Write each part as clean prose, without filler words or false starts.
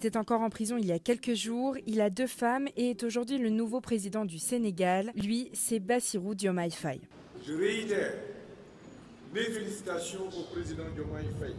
Il était encore en prison il y a quelques jours, il a 2 femmes et est aujourd'hui le nouveau président du Sénégal. Lui, c'est Bassirou Diomaye Faye. Je réitère mes félicitations au président Diomaye Faye.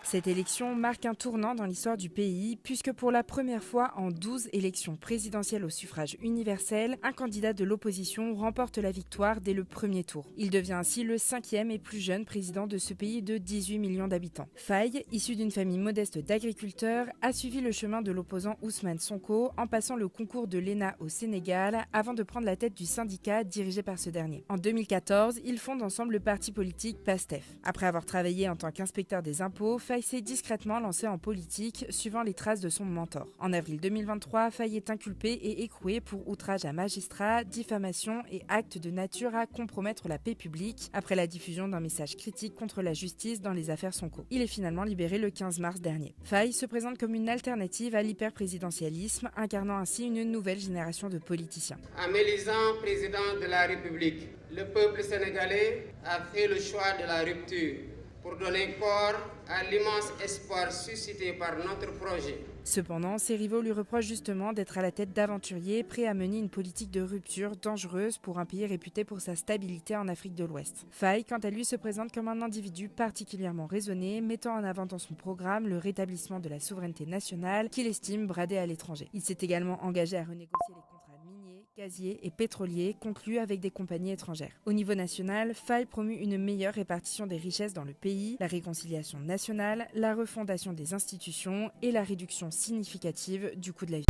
Cette élection marque un tournant dans l'histoire du pays, puisque pour la première fois en 12 élections présidentielles au suffrage universel, un candidat de l'opposition remporte la victoire dès le premier tour. Il devient ainsi le 5e et plus jeune président de ce pays de 18 millions d'habitants. Faye, issu d'une famille modeste d'agriculteurs, a suivi le chemin de l'opposant Ousmane Sonko en passant le concours de l'ENA au Sénégal avant de prendre la tête du syndicat dirigé par ce dernier. En 2014, ils fondent ensemble le parti politique PASTEF. Après avoir travaillé en tant qu'inspecteur des impôts, Faye s'est discrètement lancé en politique, suivant les traces de son mentor. En avril 2023, Faye est inculpé et écroué pour outrage à magistrat, diffamation et actes de nature à compromettre la paix publique, après la diffusion d'un message critique contre la justice dans les affaires Sonko. Il est finalement libéré le 15 mars dernier. Faye se présente comme une alternative à l'hyperprésidentialisme, incarnant ainsi une nouvelle génération de politiciens. En m'élisant président de la République, le peuple sénégalais a fait le choix de la rupture pour donner corps à l'immense espoir suscité par notre projet. Cependant, ses rivaux lui reprochent justement d'être à la tête d'aventuriers prêts à mener une politique de rupture dangereuse pour un pays réputé pour sa stabilité en Afrique de l'Ouest. Faye, quant à lui, se présente comme un individu particulièrement raisonné, mettant en avant dans son programme le rétablissement de la souveraineté nationale qu'il estime bradée à l'étranger. Il s'est également engagé à renégocier les contrats miniers, gaziers et pétroliers conclus avec des compagnies étrangères. Au niveau national, Faye promue une meilleure répartition des richesses dans le pays, la réconciliation nationale, la refondation des institutions et la réduction significative du coût de la vie.